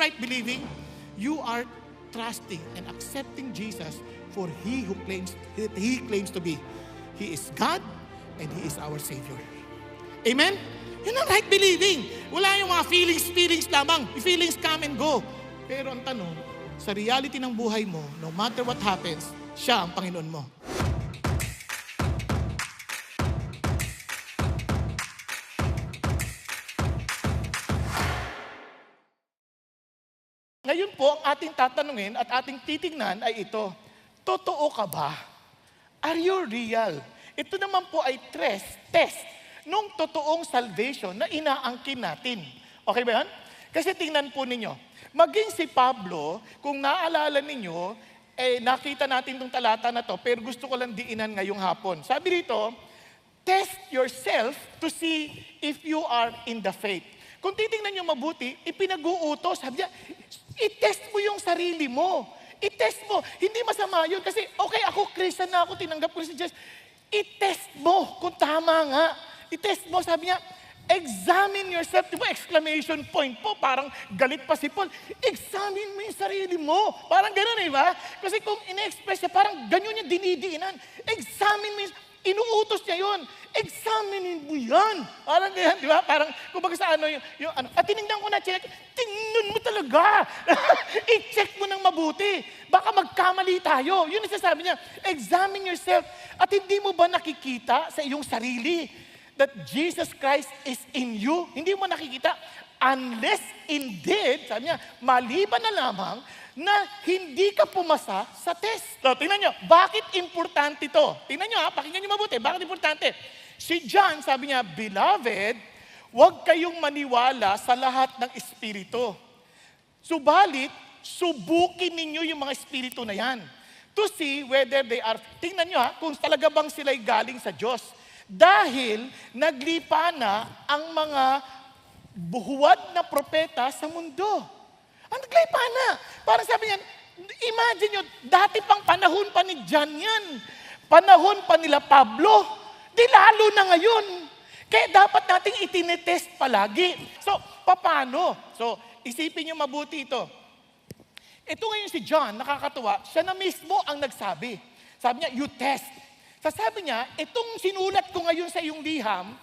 right believing? You are trusting and accepting Jesus for He claims to be. He is God and He is our Savior. Amen? Yun ang right believing. Wala yung mga feelings lamang. Feelings come and go. Pero ang tanong, sa reality ng buhay mo, no matter what happens, siya ang Panginoon mo. Ngayon po, ang ating tatanungin at ating titingnan ay ito. Totoo ka ba? Are you real? Ito naman po ay test nung totoong salvation na inaangkin natin. Okay ba yan? Kasi tingnan po ninyo, maging si Pablo, kung naalala ninyo, nakita natin itong talata na to, pero gusto ko lang diinan ngayong hapon. Sabi rito, test yourself to see if you are in the faith. Kung titingnan nyo mabuti, ipinag-uutos. Sabi niya, i-test mo yung sarili mo. I-test mo. Hindi masama yun kasi, okay, ako Christian na ako, tinanggap ko si Jesus. I-test mo kung tama nga. I-test mo, sabi niya, examine yourself. Diba, exclamation point po, parang galit pa si Paul. Examine mo yung sarili mo. Parang gano'n, ba? Kasi kung ina-express niya, parang ganyan niya dinidiinan. Examine mo inuutos niya yun. Examine mo yan. Parang ganyan, di ba? Parang, kumbaga sa ano, yung ano. At tinignan ko na, tingnan mo talaga. I-check mo ng mabuti. Baka magkamali tayo. Yun ang sasabi niya. Examine yourself. At hindi mo ba nakikita sa iyong sarili that Jesus Christ is in you? Hindi mo nakikita. Unless indeed, sabi niya, maliban na lamang na hindi ka pumasa sa test. So, tingnan nyo, bakit importante ito? Tingnan nyo pakinggan nyo mabuti, bakit importante? Si John, sabi niya, Beloved, huwag kayong maniwala sa lahat ng espiritu. Subalit, subukin ninyo yung mga espiritu na yan to see whether they are, tingnan nyo kung talaga bang sila'y galing sa Diyos. Dahil naglipa na ang mga buhuwad na propeta sa mundo. Ang naglipa na. Parang sabi niya, imagine nyo, dati pang panahon pa ni John yan. Panahon pa nila Pablo. Di lalo na ngayon. Kaya dapat nating itinetest palagi. So, paano? So, isipin nyo mabuti ito. Ito ngayon si John, nakakatuwa, siya na mismo ang nagsabi. Sabi niya, you test. Sabi niya, itong sinulat ko ngayon sa iyong liham,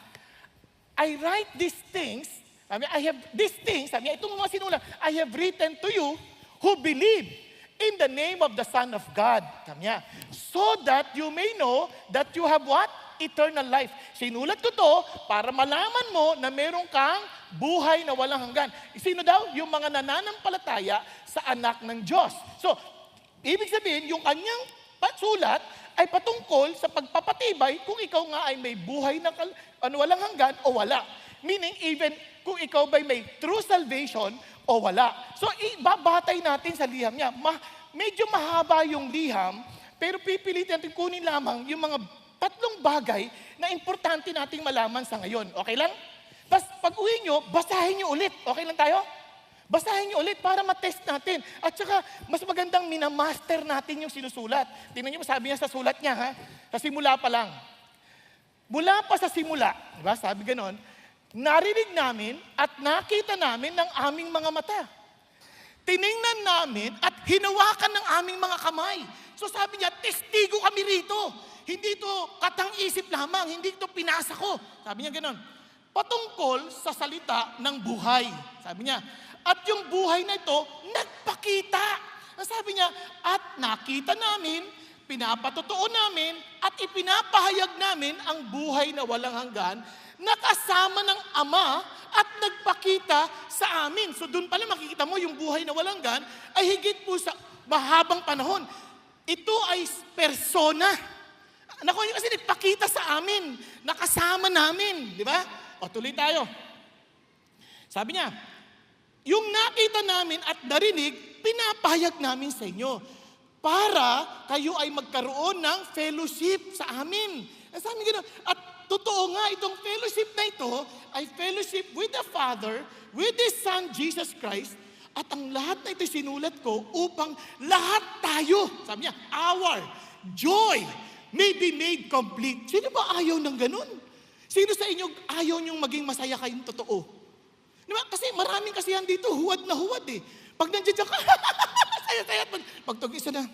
I write these things, I have these things, sabi niya, itong mga sinulat, I have written to you who believe in the name of the Son of God. Sabi niya, so that you may know that you have what? Eternal life. Sinulat ko to para malaman mo na meron kang buhay na walang hanggan. Sino daw? Yung mga nananampalataya sa anak ng Diyos. So, ibig sabihin, yung kanyang sulat ay patungkol sa pagpapatibay kung ikaw nga ay may buhay na walang hanggan o wala. Meaning, even kung ikaw ba'y may true salvation o wala. So, ibabatay natin sa liham niya. Medyo mahaba yung liham, pero pipilitin natin kunin lamang yung mga tatlong bagay na importante nating malaman sa ngayon. Okay lang? Tapos, pag uwi nyo, basahin nyo ulit. Okay lang tayo? Basahin nyo ulit para matest natin. At saka, mas magandang minamaster natin yung sinusulat. Tingnan nyo, sabi niya sa sulat niya, sa simula pa lang. Mula pa sa simula, diba? Sabi ganon, narinig namin at nakita namin ng aming mga mata. Tiningnan namin at hinawakan ng aming mga kamay. So sabi niya, testigo kami rito. Hindi ito katang-isip lamang, hindi ito pinasa ko. Sabi niya ganon, patungkol sa salita ng buhay. Sabi niya, at yung buhay na ito, nagpakita. Sabi niya, at nakita namin, pinapatotoo namin, at ipinapahayag namin ang buhay na walang hanggan, nakasama ng Ama at nagpakita sa amin. So doon pala makikita mo yung buhay na walang hanggan ay higit po sa mahabang panahon. Ito ay persona. Naku, kasi nagpakita sa amin, nakasama namin. Di ba? O tuloy tayo. Sabi niya, yung nakita namin at narinig, pinapahayag namin sa inyo para kayo ay magkaroon ng fellowship sa amin. Sabi gano'n, at totoo nga itong fellowship na ito ay fellowship with the Father, with His Son, Jesus Christ, at ang lahat na ito sinulat ko upang lahat tayo, sabi niya, our joy may be made complete. Sino ba ayaw ng ganun? Sino sa inyo ayaw niyong maging masaya kayong totoo? Diba? Kasi maraming kasihan dito, huwad na huwad eh. Pag nandiyan ka, saya-saya. Pag isa na,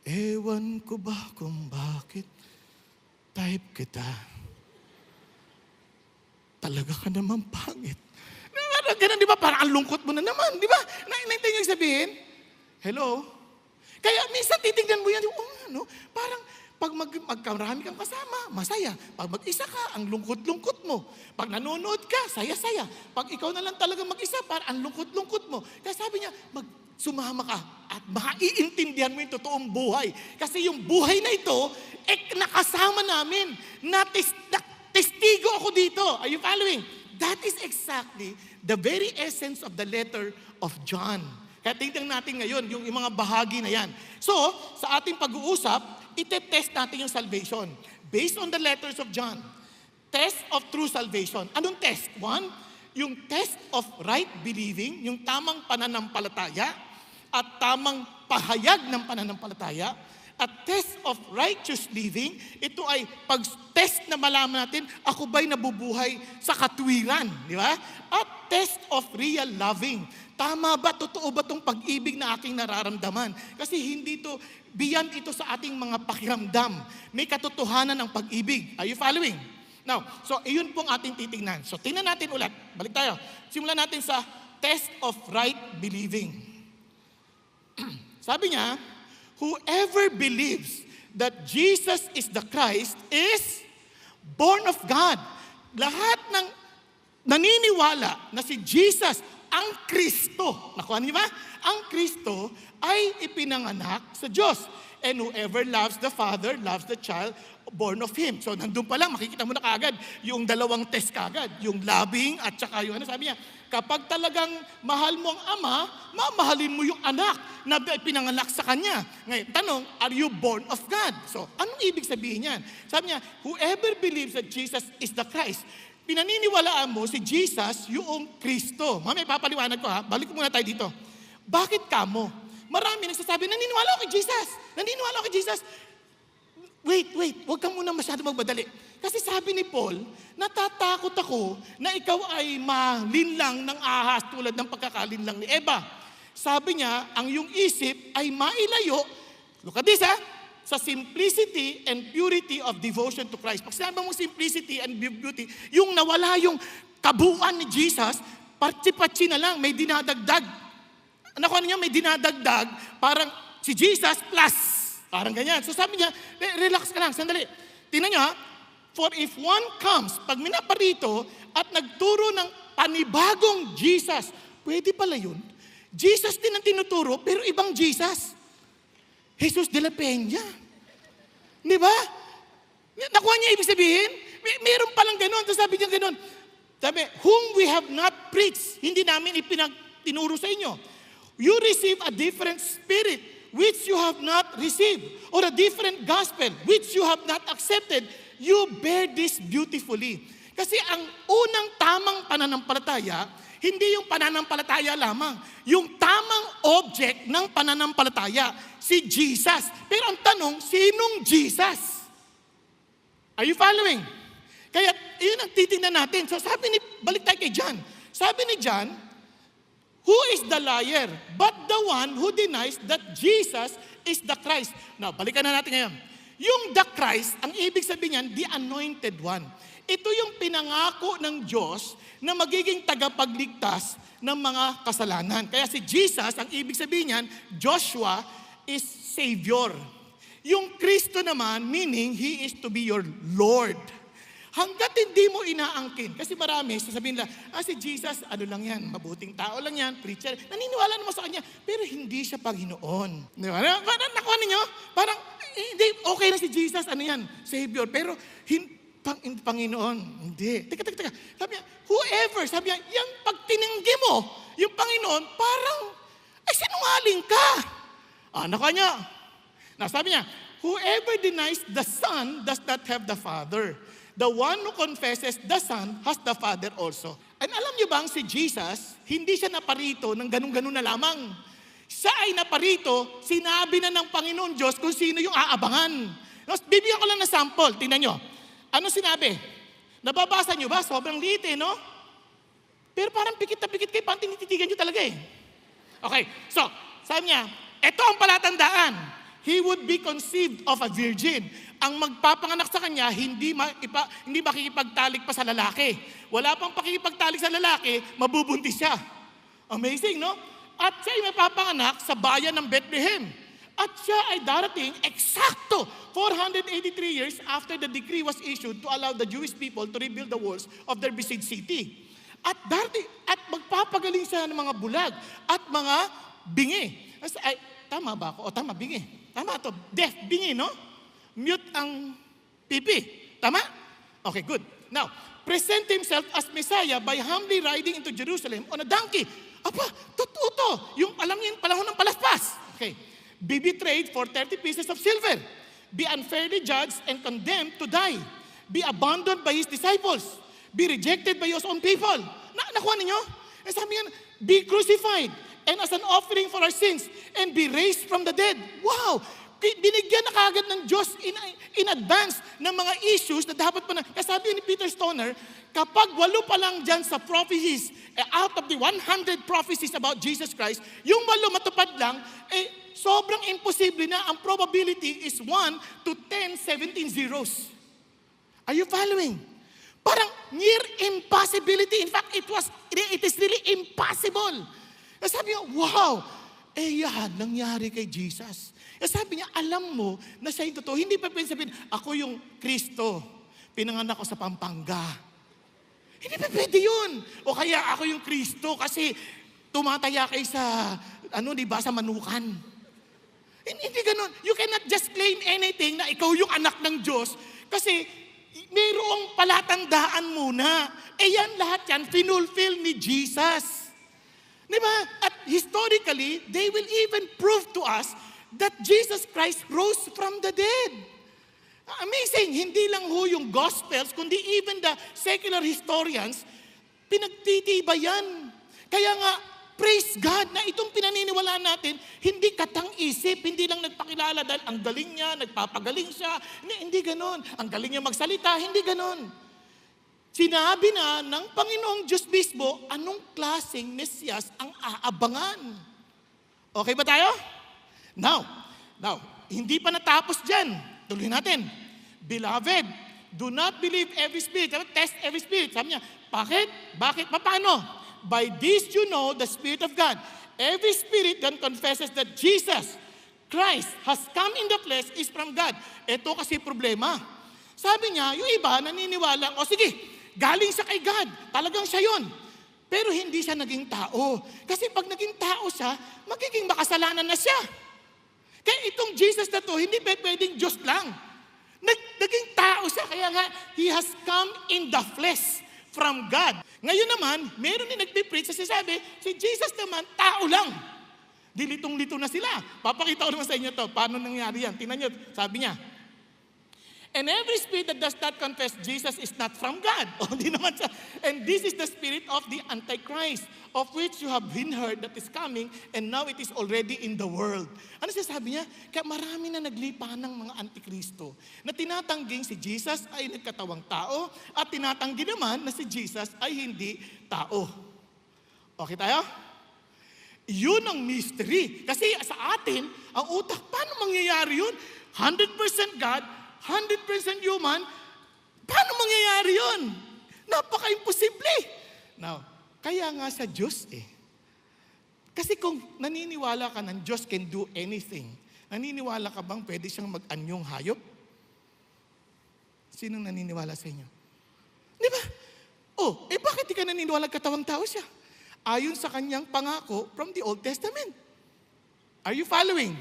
ewan ko ba kung bakit type kita. Talaga ka naman pangit. Ganun, di ba? Parang ang lungkot mo na naman, di ba? Naintindihan yung sabihin? Hello? Kaya minsan titignan mo yan, parang pag magkarami kang kasama, masaya. Pag mag-isa ka, ang lungkot-lungkot mo. Pag nanonood ka, saya-saya. Pag ikaw na lang talaga mag-isa, parang ang lungkot-lungkot mo. Kaya sabi niya, sumama ka at maiintindihan mo yung totoong buhay. Kasi yung buhay na ito, nakasama namin. Testigo ako dito. Are you following? That is exactly the very essence of the letter of John. Kaya tingnan natin ngayon yung mga bahagi na yan. So, sa ating pag-uusap, itetest natin yung salvation. Based on the letters of John. Test of true salvation. Anong test? One, yung test of right believing, yung tamang pananampalataya, at tamang pahayag ng pananampalataya, at test of righteous living, ito ay pag-test na malaman natin, ako ba'y nabubuhay sa katwiran, di ba? At test of real loving. Tama ba? Totoo ba itong pag-ibig na aking nararamdaman? Kasi hindi ito, beyond ito sa ating mga pakiramdam. May katotohanan ng pag-ibig. Are you following? Now, so iyon pong ating titignan. So tingnan natin ulit. Balik tayo. Simulan natin sa test of right believing. Sabi niya, whoever believes that Jesus is the Christ is born of God. Lahat ng naniniwala na si Jesus ang Kristo. Nakuha niyo ba? Ang Kristo ay ipinanganak sa Diyos. And whoever loves the Father, loves the child, born of Him. So nandun pa lang, makikita mo na kaagad yung dalawang test kaagad. Yung loving at saka yung sabi niya, kapag talagang mahal mo ang ama, mamahalin mo yung anak na pinanganak sa kanya. Ngayon, tanong, are you born of God? So, anong ibig sabihin yan? Sabi niya, whoever believes that Jesus is the Christ, pinaniniwalaan mo si Jesus yung Kristo. Mamaya, papaliwanag ko ha. Balik muna tayo dito. Bakit kamo? Marami nagsasabi, naniniwala ako kay Jesus. Naniniwala ako kay Jesus. Wait, huwag kang muna masyado magbadali. Kasi sabi ni Paul, natatakot ako na ikaw ay malinlang ng ahas tulad ng pagkakalinlang ni Eva. Sabi niya, ang iyong isip ay mailayo, look at this sa simplicity and purity of devotion to Christ. Pag sinabi mo simplicity and beauty, yung nawala yung kabuuan ni Jesus, patsi-patsi na lang, may dinadagdag. Ano niya, may dinadagdag, parang si Jesus plus. Parang ganyan. So sabi niya, relax ka lang, sandali. Tingnan niyo for if one comes, pag minaparito at nagturo ng panibagong Jesus, pwede pala yun. Jesus din ang tinuturo, pero ibang Jesus. Jesus de la Peña. Di ba? Nakuha niya ibig sabihin? Meron palang ganun. Tapos sabi niya ganun. Sabi, whom we have not preached, hindi namin tinuro sa inyo. You receive a different spirit which you have not received, or a different gospel which you have not accepted. You bear this beautifully. Kasi ang unang tamang pananampalataya, hindi yung pananampalataya lamang, yung tamang object ng pananampalataya, si Jesus. Pero ang tanong, sinong Jesus? Are you following? Kaya yun ang titingnan natin. So balik tayo kay John. Sabi ni John, who is the liar? But the one who denies that Jesus is the Christ. Now, balikan na natin ngayon. Yung the Christ, ang ibig sabihin niyan, the anointed one. Ito yung pinangako ng Diyos na magiging tagapagligtas ng mga kasalanan. Kaya si Jesus, ang ibig sabihin niyan, Joshua is Savior. Yung Kristo naman, meaning He is to be your Lord. Hanggat hindi mo inaangkin, kasi marami, sasabihin nila, si Jesus, ano lang yan, mabuting tao lang yan, preacher, naniniwala naman sa Kanya, pero hindi siya Panginoon. Di ba? Nakuha ninyo? Parang, hindi, okay na si Jesus, ano yan, Savior, pero Panginoon, hindi. Teka. Sabi niya, whoever, sabi niya, yung pag tinanggi mo, yung Panginoon, parang, sinungaling ka. Nakuha niya. Sabi niya, whoever denies the Son does not have the Father. The one who confesses the Son has the Father also. And alam niyo bang si Jesus, hindi siya naparito ng ganun-ganun na lamang. Siya ay naparito, sinabi na ng Panginoon Diyos kung sino yung aabangan. Bibigyan ko lang ng sample, tingnan niyo. Ano sinabi? Nababasa niyo ba? Sobrang liit no? Pero parang pikit na pikit kayo, parang tinititigan nyo talaga eh. Okay, so, sabi niya, ito ang palatandaan. He would be conceived of a virgin. Ang magpapanganak sa kanya, hindi makikipagtalik pa sa lalaki. Wala pang pakikipagtalik sa lalaki, mabubuntis siya. Amazing, no? At siya ay mapapanganak sa bayan ng Bethlehem. At siya ay darating eksakto 483 years after the decree was issued to allow the Jewish people to rebuild the walls of their besieged city. At magpapagaling siya ng mga bulag at mga bingi. Ay, tama ba ako? O tama, bingi. Tama to. Deaf, bingi, no? Mute ang pipi. Tama? Okay, good. Now, present himself as Messiah by humbly riding into Jerusalem on a donkey. Apa, totoo to. Yung alam niyo yung panahon ng palaspas. Okay. Be betrayed for 30 pieces of silver. Be unfairly judged and condemned to die. Be abandoned by his disciples. Be rejected by his own people. Nakuha ninyo? Sabi yan, be crucified and as an offering for our sins and be raised from the dead. Wow! Binigyan na kagad ng Diyos in advance ng mga issues na dapat pa na. Kasabi ni Peter Stoner, kapag 8 pa lang dyan sa prophecies, out of the 100 prophecies about Jesus Christ, yung 8 matupad lang, sobrang imposible na. Ang probability is 1 to 10, 17 zeros. Are you following? Parang near impossibility. In fact, it is really impossible. Sabi niya, wow, yan, nangyari kay Jesus. Sabi niya, alam mo na siya yung totoo. Hindi pa pwede sabihin, ako yung Kristo, pinanganak ko sa Pampanga. Hindi pa pwede yun. O kaya ako yung Kristo kasi tumataya kayo sa, sa manukan. Hindi ganun. You cannot just claim anything na ikaw yung anak ng Diyos kasi mayroong palatandaan muna. Yan lahat yan, finulfill ni Jesus. Diba? At historically, they will even prove to us that Jesus Christ rose from the dead. Amazing. Hindi lang yung Gospels, kundi even the secular historians, pinagtitibayan. Kaya nga, praise God na itong pinaniniwalaan natin, hindi katang-isip, hindi lang nagpakilala dahil ang galing niya, nagpapagaling siya. Hindi ganon. Ang galing niya magsalita, hindi ganon. Sinabi na ng Panginoong Diyos mismo, anong klaseng Mesiyas ang aabangan. Okay ba tayo? Now, hindi pa natapos dyan. Tuloy natin. Beloved, do not believe every spirit. Test every spirit. Sabi niya, bakit? Paano? By this you know the Spirit of God. Every spirit that confesses that Jesus Christ has come in the flesh is from God. Ito kasi problema. Sabi niya, yung iba naniniwala, sige, galing siya kay God. Talagang siya yun. Pero hindi siya naging tao. Kasi pag naging tao siya, magiging makasalanan na siya. Kaya itong Jesus na to, hindi pwedeng Diyos lang. Naging tao siya, kaya nga, He has come in the flesh from God. Ngayon naman, meron din nagpipreach, sabi, si Jesus naman, tao lang. Dilitong-lito na sila. Papakita ko naman sa inyo to, paano nangyari yan. Tingnan nyo, sabi niya, and every spirit that does not confess Jesus is not from God. Di naman siya. And this is the spirit of the Antichrist, of which you have been heard that is coming, and now it is already in the world. Ano siya sabi niya? Kaya marami na naglipa ng mga Antikristo na tinatangging si Jesus ay nagkatawang tao at tinatanggi naman na si Jesus ay hindi tao. Okay tayo? Yun ang mystery. Kasi sa atin, ang utak, paano mangyayari yun? 100% God, 100% human, paano mangyayari yun? Napaka-imposible. Now, kaya nga sa Diyos Kasi kung naniniwala ka ng Diyos can do anything, naniniwala ka bang pwede siyang mag-anyong hayop? Sinong naniniwala sa inyo? Di ba? Bakit di ka naniniwala katawang tao siya? Ayon sa kanyang pangako from the Old Testament. Are you following?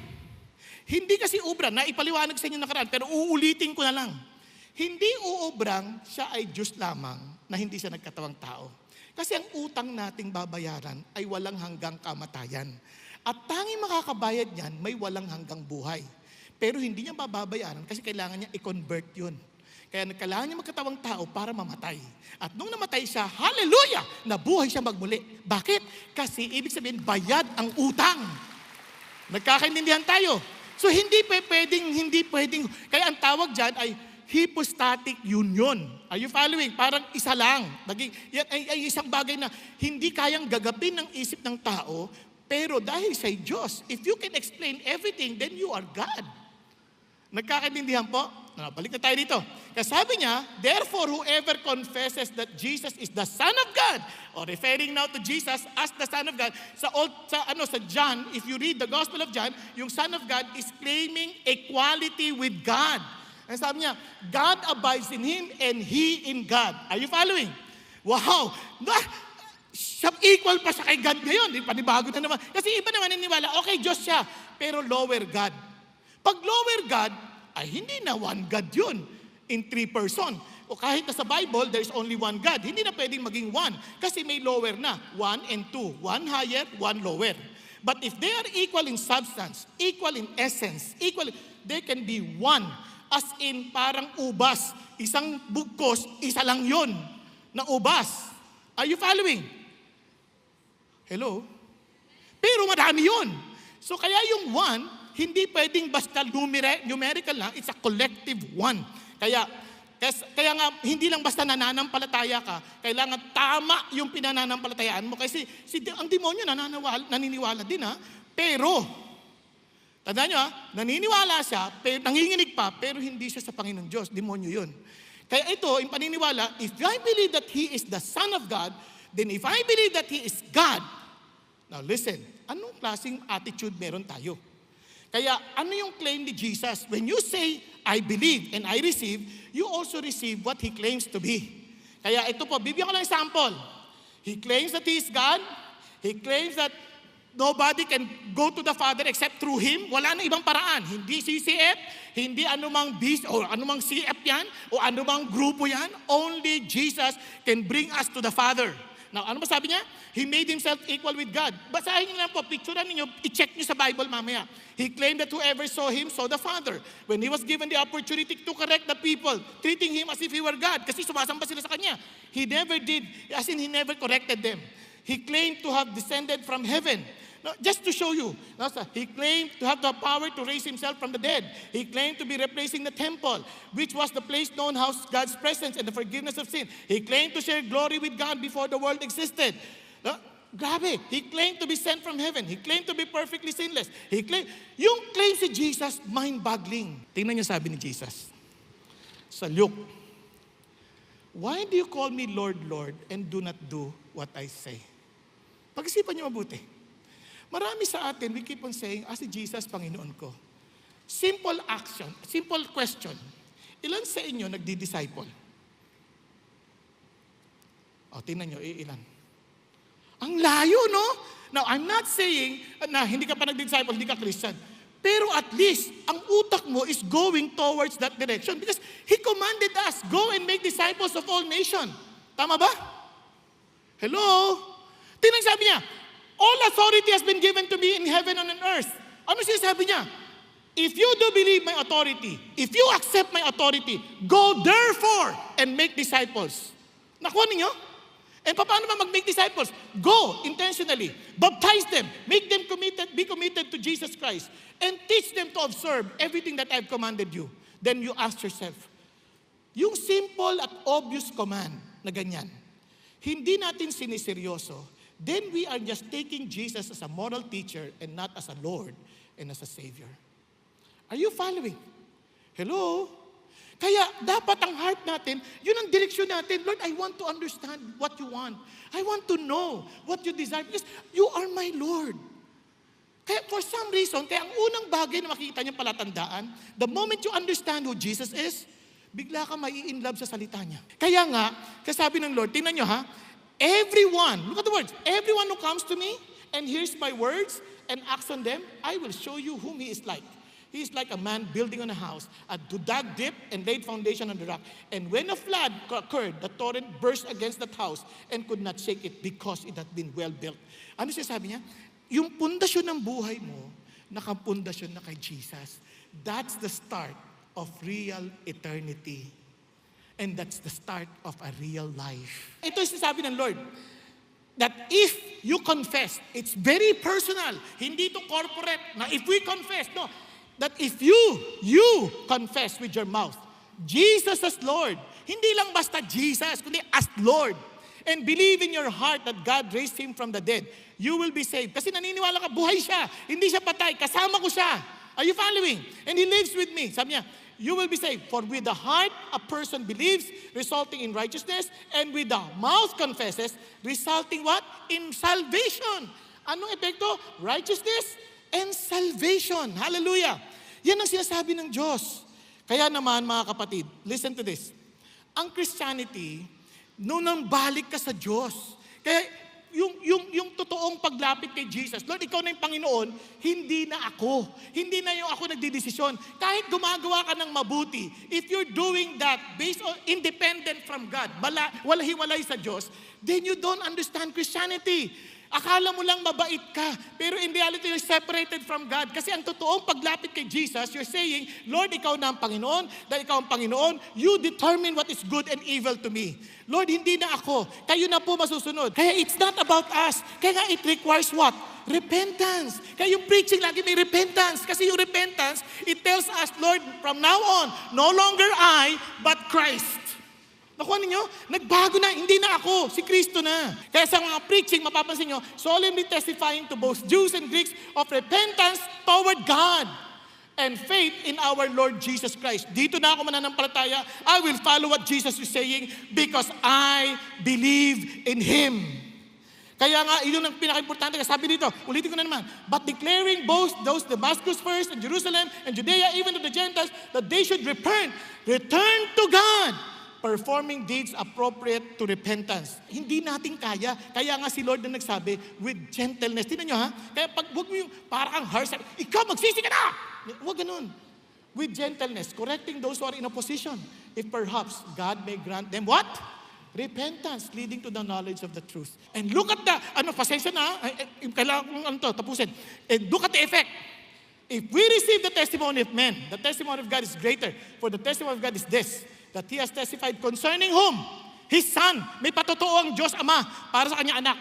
Hindi kasi ubra, naipaliwanag sa inyo nakaraan, pero uulitin ko na lang. Hindi uubrang siya ay Diyos lamang na hindi siya nagkatawang tao. Kasi ang utang nating babayaran ay walang hanggang kamatayan. At tanging makakabayad niyan, may walang hanggang buhay. Pero hindi niya babayaran kasi kailangan niya i-convert yun. Kaya kailangan niya magkatawang tao para mamatay. At nung namatay siya, hallelujah, nabuhay siya magmuli. Bakit? Kasi ibig sabihin, bayad ang utang. Nagkakaintindihan tayo. So hindi pwedeng, kaya ang tawag dyan ay hypostatic union. Are you following? Parang isa lang. Yan ay isang bagay na hindi kayang gagapin ng isip ng tao, pero dahil sa Diyos, if you can explain everything, then you are God. Nagkakaintindihan po? Balik na tayo dito. Kasi sabi niya, therefore, whoever confesses that Jesus is the Son of God, or referring now to Jesus as the Son of God, sa John, if you read the Gospel of John, yung Son of God is claiming equality with God. And sabi niya, God abides in Him and He in God. Are you following? Wow! Equal pa siya kay God ngayon. Panibago na naman. Kasi iba naman niniwala, okay, Diyos siya, pero lower God. Pag lower God, ay hindi na one God yun in 3 person. O kahit na sa Bible, there's only one God. Hindi na pwedeng maging one kasi may lower na. 1 and 2. One higher, one lower. But if they are equal in substance, equal in essence, they can be one. As in parang ubas. Isang bugkos, isa lang yun na ubas. Are you following? Hello? Pero marami yun. So kaya yung one, hindi pwedeng basta numerical lang, it's a collective one. Kaya nga, hindi lang basta nananampalataya ka, kailangan tama yung pinananampalatayaan mo. Kasi ang demonyo naniniwala din pero, tandaan nyo naniniwala siya, pero, nanginginig pa, pero hindi siya sa Panginoon Diyos, demonyo yun. Kaya ito, yung paniniwala, if I believe that He is the Son of God, then if I believe that He is God, now listen, anong klaseng attitude meron tayo? Kaya ano yung claim ni Jesus? When you say, I believe and I receive, you also receive what He claims to be. Kaya ito po, bibigyan ko lang example. He claims that He is God. He claims that nobody can go to the Father except through Him. Wala na ibang paraan. Hindi CCF, hindi anumang BIS o anumang CF yan, o anumang grupo yan. Only Jesus can bring us to the Father. Now, ano ba sabi niya? He made Himself equal with God. Basahin niyo lang po, picturean niyo, i-check niyo sa Bible mamaya. He claimed that whoever saw Him saw the Father. When He was given the opportunity to correct the people, treating Him as if He were God, kasi sumasamba sila sa Kanya. He never did, as in He never corrected them. He claimed to have descended from heaven. No, just to show you, He claimed to have the power to raise Himself from the dead. He claimed to be replacing the temple, which was the place known as God's presence and the forgiveness of sin. He claimed to share glory with God before the world existed. No? Grabe, He claimed to be sent from heaven. He claimed to be perfectly sinless. Yung claim si Jesus, mind-boggling. Tingnan niyo sabi ni Jesus sa Luke, why do you call me Lord, Lord, and do not do what I say? Pag-isipan niyo mabuti. Marami sa atin, we keep on saying, si Jesus, Panginoon ko. Simple action, simple question. Ilan sa inyo nagdi-disciple? Tingnan nyo, ilan? Ang layo, no? Now, I'm not saying na hindi ka pa nagdi-disciple, hindi ka Christian. Pero at least, ang utak mo is going towards that direction because He commanded us, go and make disciples of all nations. Tama ba? Hello? Tingnan sabi niya, all authority has been given to me in heaven and on earth. Ano sinasabi niya? If you do believe my authority, if you accept my authority, go therefore and make disciples. Nakuha ninyo? And paano ba mag-make disciples? Go intentionally. Baptize them. Make them be committed to Jesus Christ. And teach them to observe everything that I've commanded you. Then you ask yourself, yung simple at obvious command na ganyan, hindi natin siniseryoso, then we are just taking Jesus as a moral teacher and not as a Lord and as a Savior. Are you following? Hello? Kaya dapat ang heart natin, yun ang direksyon natin. Lord, I want to understand what you want. I want to know what you desire because you are my Lord. Kaya for some reason, kaya ang unang bagay na makikita niyong palatandaan, the moment you understand who Jesus is, bigla ka mai-inlove sa salita niya. Kaya nga, kasabi ng Lord, tingnan niyo everyone, look at the words, everyone who comes to me and hears my words and acts on them, I will show you whom He is like. He is like a man building on a house, who dug deep and laid foundation on the rock. And when a flood occurred, the torrent burst against that house and could not shake it because it had been well built. Ano siya sabi niya? Yung pundasyon ng buhay mo, nakapundasyon na kay Jesus. That's the start of real eternity. And that's the start of a real life. Ito yung sinasabi ng Lord, that if you confess, it's very personal, hindi to corporate, na if we confess, no, that if you confess with your mouth Jesus as Lord. Hindi lang basta Jesus, kundi as Lord. And believe in your heart that God raised Him from the dead. You will be saved. Kasi naniniwala ka, buhay siya. Hindi siya patay. Kasama ko siya. Are you following? And He lives with me. Sabi niya, you will be saved. For with the heart, a person believes, resulting in righteousness. And with the mouth confesses, resulting what? In salvation. Anong epekto? Righteousness and salvation. Hallelujah. Yan ang sinasabi ng Diyos. Kaya naman, mga kapatid, listen to this. Ang Christianity, noon nang balik ka sa Diyos. Kaya yung totoong paglapit kay Jesus, Lord, ikaw na yung Panginoon, hindi na ako. Hindi na yung ako nagdidesisyon. Kahit gumagawa ka ng mabuti, if you're doing that based on independent from God, wala-hiwalay sa Diyos, then you don't understand Christianity. Akala mo lang mabait ka, pero in reality, you're separated from God. Kasi ang totoong paglapit kay Jesus, you're saying, Lord, ikaw na ang Panginoon, dahil ikaw ang Panginoon, you determine what is good and evil to me. Lord, hindi na ako. Kayo na po masusunod. Kaya it's not about us. Kaya nga it requires what? Repentance. Kaya yung preaching lagi may repentance. Kasi yung repentance, it tells us, Lord, from now on, no longer I, but Christ. Nakuha ninyo? Nagbago na, hindi na ako, si Kristo na. Kaya sa mga preaching, mapapansin nyo, solemnly testifying to both Jews and Greeks of repentance toward God and faith in our Lord Jesus Christ. Dito na ako mananampalataya. I will follow what Jesus is saying because I believe in Him. Kaya nga, yun ang pinaka-importante. Sabi dito, ulitin ko na naman, but declaring both those Damascus first and Jerusalem and Judea, even to the Gentiles, that they should return to God, performing deeds appropriate to repentance. Hindi natin kaya. Kaya nga si Lord na nagsabi, with gentleness. Tingnan nyo ha? Kaya pag huwag mo yung parang kang harsh, ikaw magsisi ka na! Huwag ganun. With gentleness, correcting those who are in opposition. If perhaps God may grant them what? Repentance, leading to the knowledge of the truth. And look at the, pasensya na, kailangan kong tapusin. And look at the effect. If we receive the testimony of men, the testimony of God is greater. For the testimony of God is this, that He has testified concerning whom? His Son. May patotoo ang Diyos Ama para sa kanyang anak.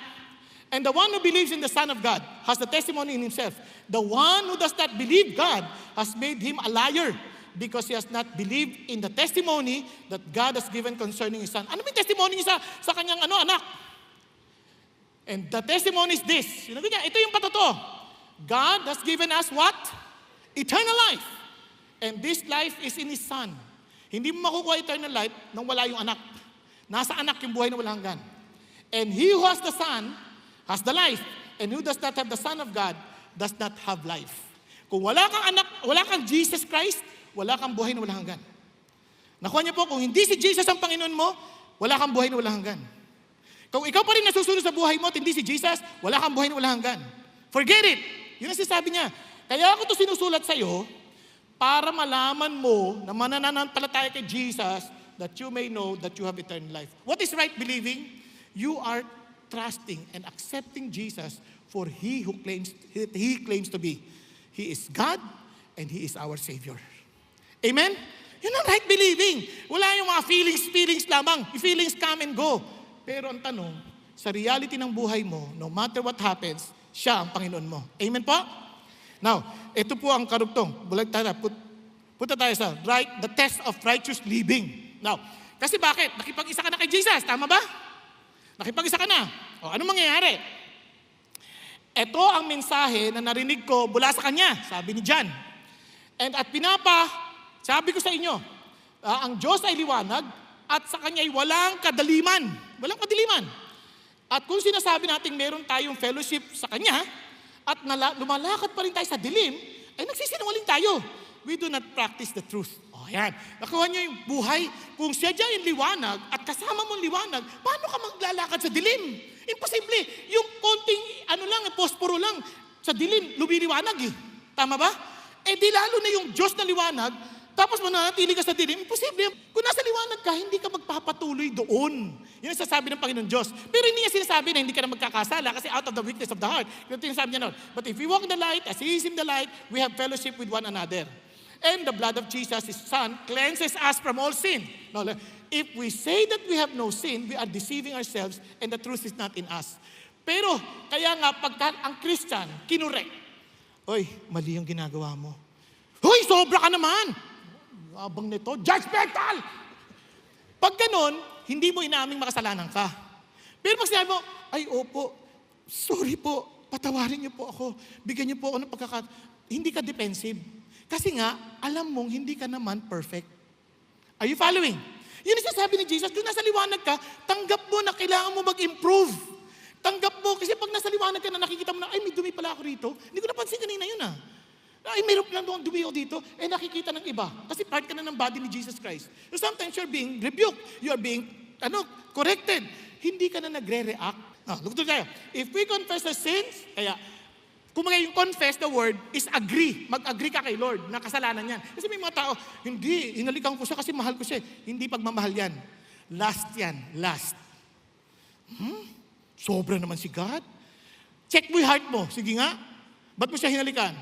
And the one who believes in the Son of God has the testimony in himself. The one who does not believe God has made him a liar because he has not believed in the testimony that God has given concerning His Son. Ano may testimony niya sa kanyang anak? And the testimony is this. Ito yung patotoo. God has given us what? Eternal life. And this life is in His Son. Hindi mo makukuha eternal life nang wala yung anak. Nasa anak yung buhay na walang hanggan. And he who has the Son has the life. And who does not have the Son of God does not have life. Kung wala kang anak, wala kang Jesus Christ, wala kang buhay na walang hanggan. Nakuha niyo po, kung hindi si Jesus ang Panginoon mo, wala kang buhay na walang hanggan. Kung ikaw pa rin nasusunod sa buhay mo at hindi si Jesus, wala kang buhay na walang hanggan. Forget it. Yun ang sinasabi niya. Kaya ako ito sinusulat sa iyo, para malaman mo na mananampalataya kay Jesus, that you may know that you have eternal life. What is right believing? You are trusting and accepting Jesus for He claims to be. He is God and He is our Savior. Amen? Yun ang right believing. Wala yung mga feelings lamang. Yung feelings come and go. Pero ang tanong, sa reality ng buhay mo, no matter what happens, siya ang Panginoon mo. Amen po? Now, ito po ang karugtong. Punta tayo sa the test of righteous living. Now, kasi bakit? Nakipag-isa ka na kay Jesus, tama ba? Nakipag-isa ka na. O, ano mangyayari? Ito ang mensahe na narinig ko mula sa Kanya, sabi ni John. And at sabi ko sa inyo, ang Diyos ay liwanag at sa Kanya ay walang kadaliman. Walang kadiliman. At kung sinasabi natin meron tayong fellowship sa Kanya, at lumalakad pa rin tayo sa dilim, ay nagsisinungaling tayo. We do not practice the truth. O yan. Nakuha niyo yung buhay. Kung siya dyan yung liwanag at kasama mong liwanag, paano ka maglalakad sa dilim? Imposible. Yung konting, posporo lang, sa dilim, lumiliwanag eh. Tama ba? Eh di lalo na yung Diyos na liwanag, tapos mananatili ka sa dilim, imposible. Kung nasa liwanag ka, hindi ka magpapatuloy doon. Yun ang sasabi ng Panginoon Diyos. Pero hindi niya sinasabi na hindi ka na magkakasala kasi out of the weakness of the heart. Ito yung sabi niya noon. But if we walk in the light, as He is in the light, we have fellowship with one another. And the blood of Jesus, His Son, cleanses us from all sin. No, if we say that we have no sin, we are deceiving ourselves and the truth is not in us. Pero, kaya nga, pagka ang Christian, kinurek. Oy, mali yung ginagawa mo. Hoy, sobra ka naman. Abang nito, judgmental! Pag ganun, hindi mo inaaming makasalanan ka. Pero pag sinabi mo, ay opo, sorry po, patawarin niyo po ako, bigyan niyo po ako ng hindi ka defensive. Kasi nga, alam mong hindi ka naman perfect. Are you following? Yun ang sasabi ni Jesus, kung nasa liwanag ka, tanggap mo na kailangan mo mag-improve. Tanggap mo, kasi pag nasa liwanag ka na nakikita mo na, ay may dumi pala ako rito, hindi ko napansin kanina yun Ay, mayroon lang doon dumi ako dito, nakikita ng iba. Kasi part ka na ng body ni Jesus Christ. So sometimes you're being rebuked, you're being, corrected. Hindi ka na nagre-react. Look to tayo. If we confess our sins, kaya, kung yung confess the word is agree. Mag-agree ka kay Lord na kasalanan yan. Kasi may mga tao, hindi, hinalikan ko siya kasi mahal ko siya. Hindi pagmamahal yan. Last yan. Last. Sobra naman si God. Check mo yung heart mo. Sige nga. Ba't mo siya hinalikan?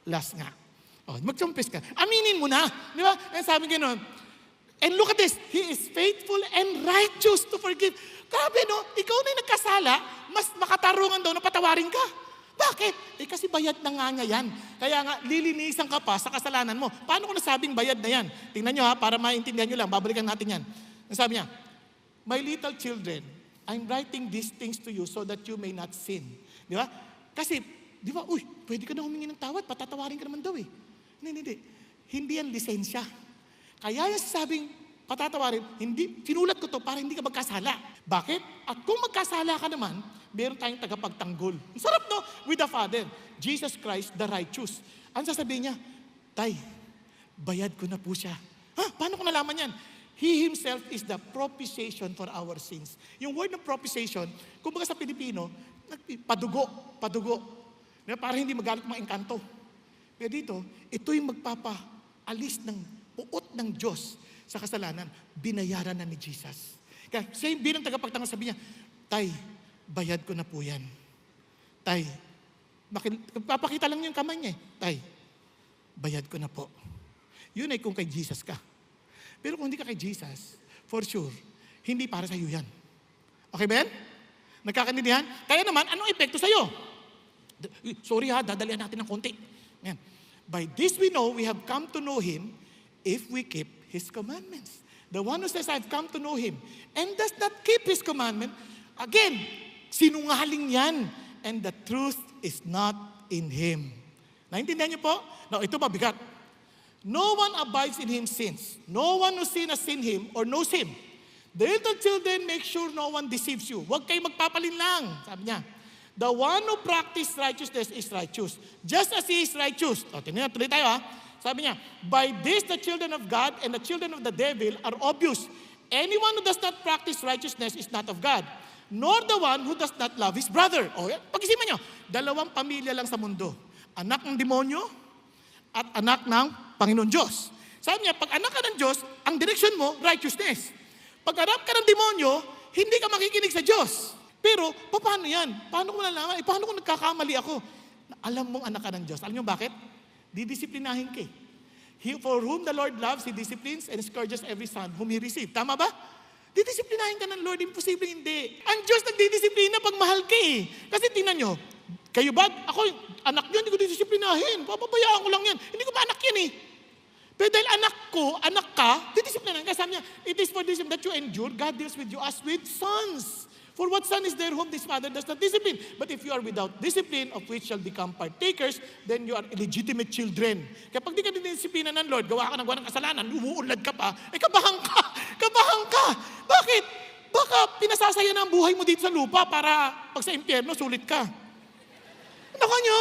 Last nga. Mag-confess ka. Aminin mo na. Di ba? And sabi gano'n. And look at this. He is faithful and righteous to forgive. Grabe no, ikaw na yung nagkasala, mas makatarungan daw na patawarin ka. Bakit? Kasi bayad na nga niya yan. Kaya nga, lilinisan ka pa sa kasalanan mo. Paano ko nasabing bayad na yan? Tingnan nyo para maintindihan nyo lang, babalikan natin yan. Sabi niya, my little children, I'm writing these things to you so that you may not sin. Di ba? Kasi, di ba, pwede ka na humingi ng tawad, patatawarin ka naman daw Hindi. Hindi yan lisensya. Kaya yung sabing patatawarin, sinulat ko to para hindi ka magkasala. Bakit? At kung magkasala ka naman, meron tayong tagapagtanggol. Ang sarap no? With the Father. Jesus Christ, the righteous. Ang sasabihin niya, Tay, bayad ko na po siya. Paano ko nalaman yan? He Himself is the propitiation for our sins. Yung word ng propitiation, kumbaga sa Pilipino, padugo. Para hindi magalit mga engkanto. Pero dito, ito yung magpapaalis ng puot ng Diyos sa kasalanan. Binayaran na ni Jesus. Kaya siya yung bilang tagapagtanggol, sabi niya, Tay, bayad ko na po yan. Tay, papakita lang yung kamay niya. Tay, bayad ko na po. Yun ay kung kay Jesus ka. Pero kung hindi ka kay Jesus, for sure, hindi para sa iyo yan. Okay ba yan? Nagkakaintindihan? Kaya naman, anong epekto sa iyo? Sorry dadalian natin ng konti. Yan. By this we know, we have come to know Him if we keep His commandments. The one who says, I've come to know Him and does not keep His commandment, again, sinungaling yan. And the truth is not in Him. Naintindihan niyo po? Now, ito mabigat. No one abides in Him sins. No one who sin has seen Him or knows Him. The little children, make sure no one deceives you. Huwag kayo magpapalin lang, sabi niya. The one who practices righteousness is righteous, just as He is righteous. Tingnan tuloy tayo Sabi niya, by this the children of God and the children of the devil are obvious. Anyone who does not practice righteousness is not of God, nor the one who does not love his brother. Pag-isipan niyo, dalawang pamilya lang sa mundo. Anak ng demonyo at anak ng Panginoon Diyos. Sabi niya, pag anak ka ng Diyos, ang direksyon mo, righteousness. Pag anak ka ng demonyo, hindi ka makikinig sa Diyos. Pero, paano yan? Paano ko nalaman? Paano kung nagkakamali ako? Alam mong anak ka ng Diyos. Alam niyo bakit? Didisiplinahin ka. For whom the Lord loves, He disciplines and scourges every son whom He receives. Tama ba? Didisiplinahin ka ng Lord, imposible hindi. Ang Diyos nagdidisiplina pag mahal ka Kasi tingnan nyo, kayo ba? Ako, anak nyo, hindi ko didisiplinahin. Papabayaan ko lang yan. Hindi ko ba anak yan Pero dahil anak ka, didisiplinahin ka. Sabi niya, it is for this that you endure. God deals with you as with sons. For what son is there whom this father does not discipline? But if you are without discipline, of which shall become partakers, then you are illegitimate children. Kaya pag di ka dinisiplina ng Lord, gawa ka ng kasalanan, umuunlad ka pa, kabahan ka. Kabahan ka. Bakit? Baka pinasasaya na ang buhay mo dito sa lupa para pag sa impyerno, sulit ka. Ano ka nyo?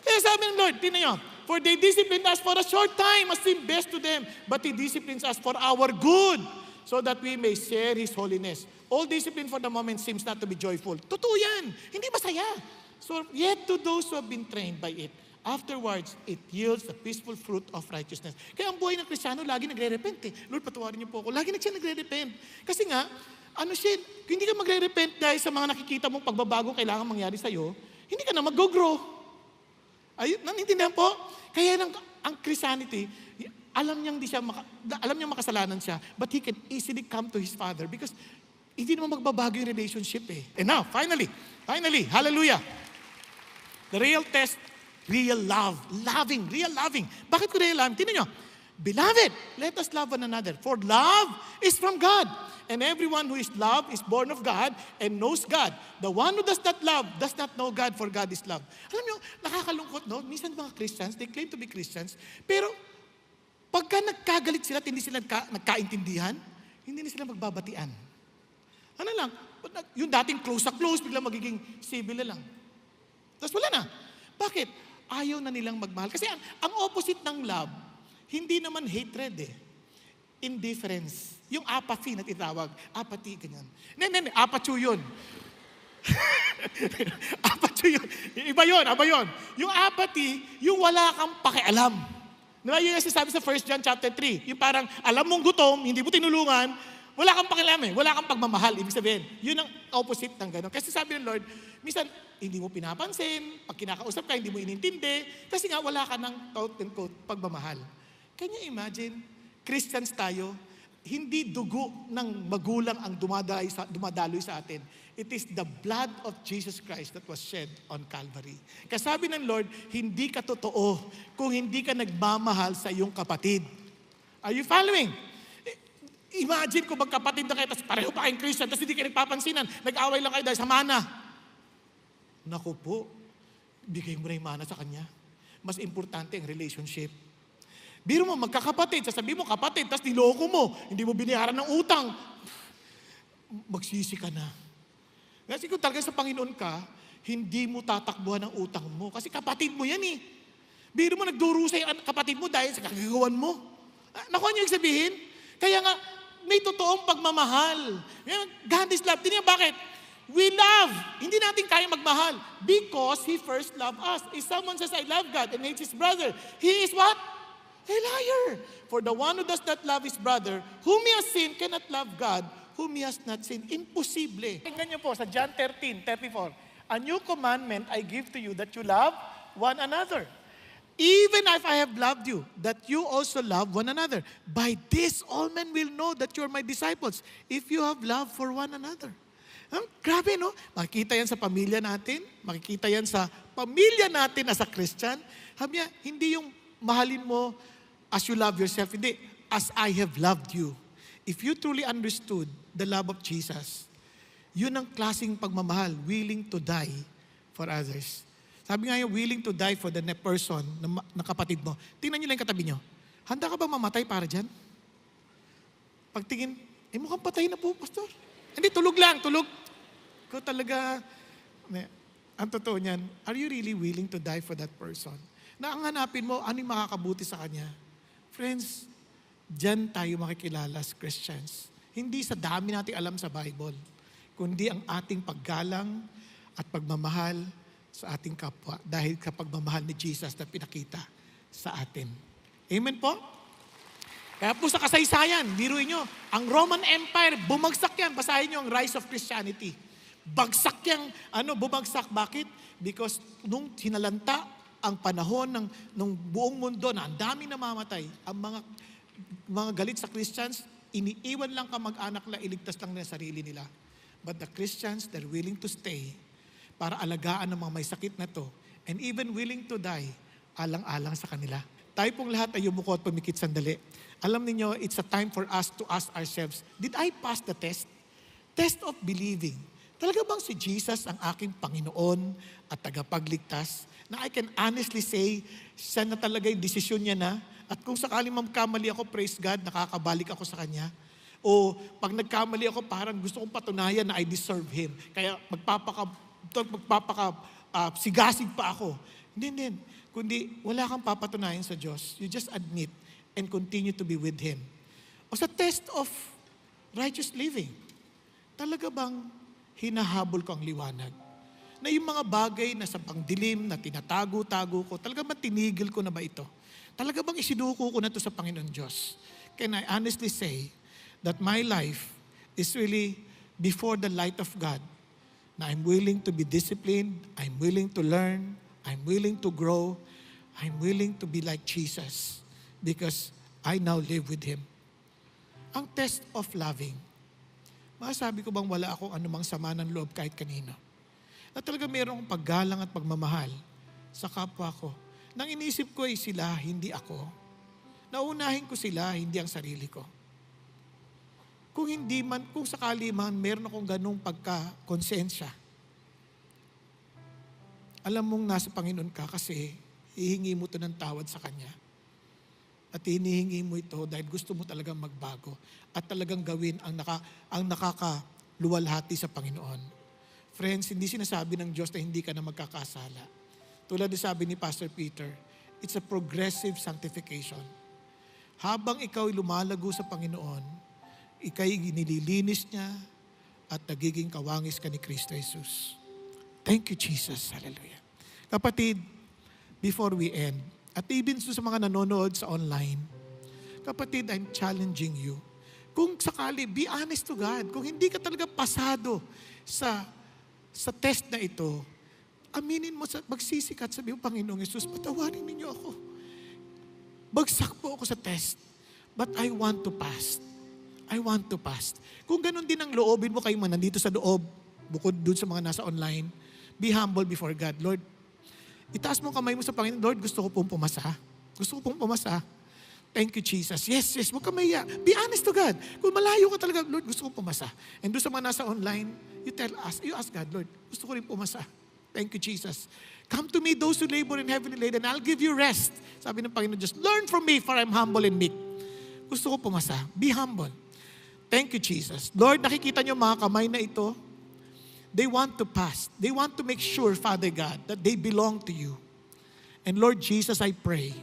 Kaya sabi ng Lord, tingnan nyo, for they disciplined us for a short time, as seemed best to them, but He disciplines us for our good, so that we may share His holiness. All discipline for the moment seems not to be joyful. Totoo yan. Hindi masaya. So, yet to those who have been trained by it, afterwards, it yields the peaceful fruit of righteousness. Kaya ang buhay ng Kristiyano, lagi nagre-repent Lord, patawarin niyo po ako. Lagi siya nagre-repent. Kasi nga, hindi ka magre-repent dahil sa mga nakikita mong pagbabago kailangan mangyari sa'yo, hindi ka na mag-grow. Ayun, nanintindihan po? Kaya ang Christianity, alam niyang makasalanan siya, but he can easily come to his Father because hindi naman magbabago yung relationship And now, finally, hallelujah. The real test, real love. Real loving. Bakit ko real loving? Tingnan nyo, Beloved, let us love one another, for love is from God. And everyone who is loved is born of God and knows God. The one who does not love does not know God, for God is love. Alam niyo, nakakalungkot, no? Minsan mga Christians, they claim to be Christians, pero pagka nagkagalit sila at hindi sila nagkaintindihan, hindi na sila magbabatian. Ano lang, yung dating close sa close, biglang magiging civil na lang. Tapos wala na. Bakit? Ayaw na nilang magmahal. Kasi ang opposite ng love, hindi naman hatred eh. Indifference. Yung apathy na tinawag. Apathy, ganyan. Apathy yun. Apathy yun. Iba yun. Yung apathy, yung wala kang pakialam. Diba yung sabi sa 1 John chapter 3, yung parang alam mong gutom, hindi mo tinulungan, wala kang pakialam eh. Wala kang pagmamahal. Ibig sabihin, yun ang opposite ng gano'n. Kasi sabi ng Lord, minsan, hindi mo pinapansin, pag kinakausap ka, hindi mo inintindi, kasi nga wala ka ng quote-unquote pagmamahal. Can you imagine? Christians tayo, hindi dugo ng magulang ang dumadaloy sa atin. It is the blood of Jesus Christ that was shed on Calvary. Kasabi ng Lord, hindi ka totoo kung hindi ka nagmamahal sa iyong kapatid. Are you following? Imagine kung magkapatid na kayo, tapos pareho pa kayong Christian, tapos hindi kayo nagpapansinan, nag-away lang kayo dahil sa mana. Naku po, bigay mo na yung mana sa kanya. Mas importante ang relationship. Biro mo, magkakapatid, sasabihin mo kapatid, tapos niloko mo, hindi mo biniharan ng utang. Magsisi ka na. Kasi kung talaga sa Panginoon ka, hindi mo tatakbuhan ang utang mo. Kasi kapatid mo yan eh. Biro mo, nagdurusa yung kapatid mo dahil sa kagagawan mo. Nakuha niyo yung sabihin? Kaya nga, may totoong pagmamahal. God is love. Tingnan bakit? We love. Hindi natin kaya magmahal because He first loved us. If someone says, I love God and hates his brother, he is what? A liar. For the one who does not love his brother, whom he has sinned, cannot love God, whom he has not sinned. Imposible. Tingnan niyo po sa John 13:34. A new commandment I give to you, that you love one another. Even if I have loved you, that you also love one another. By this, all men will know that you are my disciples, if you have love for one another. Grabe, no? Makikita yan sa pamilya natin, makikita yan sa pamilya natin as a Christian. Sabi niya, hindi yung mahalin mo as you love yourself, hindi, as I have loved you. If you truly understood the love of Jesus, yun ang klaseng pagmamahal, willing to die for others. Sabi nga yung willing to die for the person na kapatid mo. Tingnan nyo lang yung katabi nyo. Handa ka ba mamatay para dyan? Pagtingin, mukhang patay na po, pastor. Hindi, tulog lang, tulog. Kung talaga, ang totoo niyan, are you really willing to die for that person? Na ang hanapin mo, ano yung makakabuti sa kanya? Friends, dyan tayo makikilala as Christians. Hindi sa dami natin alam sa Bible, kundi ang ating paggalang at pagmamahal sa ating kapwa dahil sa pagmamahal ni Jesus na pinakita sa atin. Amen po? Kaya po sa kasaysayan, biruin nyo, ang Roman Empire, bumagsak yan. Basahin nyo ang Rise of Christianity. Bagsak yan, bumagsak. Bakit? Because nung hinalanta ang panahon ng buong mundo na ang daming namamatay, ang mga galit sa Christians, iniiwan lang ka mag-anak na iligtas lang nila sarili nila. But the Christians, they're willing to stay para alagaan ng mga may sakit na to and even willing to die alang-alang sa kanila. Tayo pong lahat ay yumuko at pumikit sandali. Alam niyo, it's a time for us to ask ourselves, did I pass the test? Test of believing. Talaga bang si Jesus ang aking Panginoon at tagapagligtas? Na I can honestly say, siya na talaga yung desisyon niya na. At kung sakaling mamkamali ako, praise God, nakakabalik ako sa Kanya. O pag nagkamali ako, parang gusto kong patunayan na I deserve Him. Kaya sigasig pa ako. Hindi. Kundi wala kang papatunayan sa Diyos. You just admit and continue to be with Him. O sa test of righteous living, talaga bang hinahabol ko ang liwanag? Na yung mga bagay na sa pangdilim, na tinatago-tago ko, talaga bang tinigil ko na ba ito? Talaga bang isinuko ko na ito sa Panginoon Diyos? Can I honestly say that my life is really before the light of God? Na I'm willing to be disciplined, I'm willing to learn, I'm willing to grow, I'm willing to be like Jesus because I now live with Him. Ang test of loving. Masasabi ko bang wala akong anumang sama ng loob kahit kanino? Na talaga mayroong paggalang at pagmamahal sa kapwa ko. Nang inisip ko ay sila, hindi ako. naunahin ko sila, hindi ang sarili ko. Kung sakali man, meron akong ganung pagka-konsensya, alam mong nasa Panginoon ka kasi hihingi mo to ng tawad sa Kanya. At hinihingi mo ito dahil gusto mo talagang magbago at talagang gawin ang nakakaluwalhati sa Panginoon. Friends, hindi sinasabi ng Diyos na hindi ka na magkakasala. Tulad na sabi ni Pastor Peter, it's a progressive sanctification. Habang ikaw ay lumalago sa Panginoon, ika'y nililinis niya at nagiging kawangis ka ni Kristo Jesus. Thank you, Jesus. Hallelujah. Kapatid, before we end, at even sa mga nanonood sa online, kapatid, I'm challenging you. Kung sakali, be honest to God. Kung hindi ka talaga pasado sa test na ito, aminin mo, magsisikat, sabi mo, Panginoong Yesus, patawarin ninyo ako. Bagsak po ako sa test, but I want to pass. I want to pass. Kung ganun din ang loobin mo kayo man nandito sa loob, bukod dun sa mga nasa online, be humble before God. Lord, itaas mo kamay mo sa Panginoon, Lord, gusto ko pong pumasa. Gusto ko pong pumasa. Thank you, Jesus. Yes, huwag ka maiya. Be honest to God. Kung malayo ka talaga, Lord, gusto ko pumasa. And doon sa mga nasa online, you ask God, Lord, gusto ko rin pumasa. Thank you, Jesus. Come to me, those who labor and heavily laden, and I'll give you rest. Sabi ng Panginoon, just learn from me, for I'm humble and meek. Gusto ko pumasa. Be humble. Thank you, Jesus. Lord, nakikita niyo mga kamay na ito, they want to pass. They want to make sure, Father God, that they belong to you. And Lord Jesus, I pray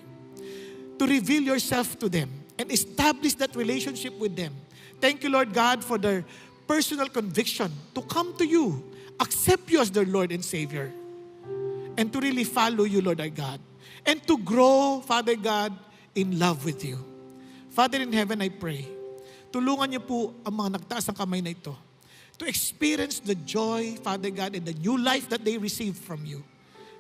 to reveal yourself to them and establish that relationship with them. Thank you, Lord God, for their personal conviction to come to you, accept you as their Lord and Savior, and to really follow you, Lord our God, and to grow, Father God, in love with you. Father in heaven, I pray, tulungan niyo po ang mga nagtaas ng kamay na ito to experience the joy, Father God, and the new life that they receive from you.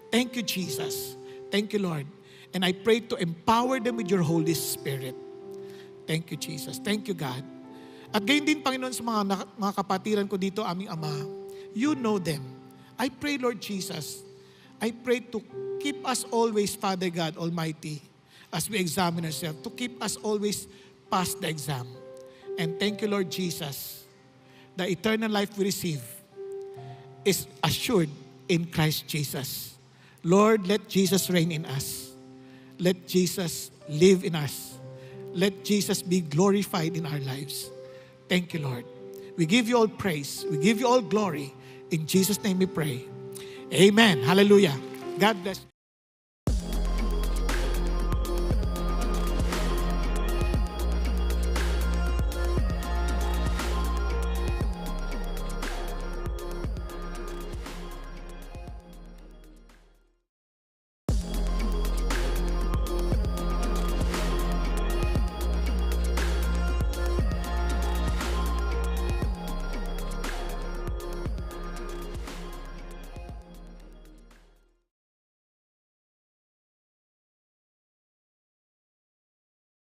Thank you, Jesus. Thank you, Lord. And I pray to empower them with your Holy Spirit. Thank you, Jesus. Thank you, God. At gayon din, Panginoon, sa mga kapatiran ko dito, aming Ama, you know them. I pray, Lord Jesus, I pray to keep us always, Father God Almighty, as we examine ourselves, to keep us always past the exam. And thank you, Lord Jesus, the eternal life we receive is assured in Christ Jesus. Lord, let Jesus reign in us. Let Jesus live in us. Let Jesus be glorified in our lives. Thank you, Lord. We give you all praise. We give you all glory. In Jesus' name we pray. Amen. Hallelujah. God bless you.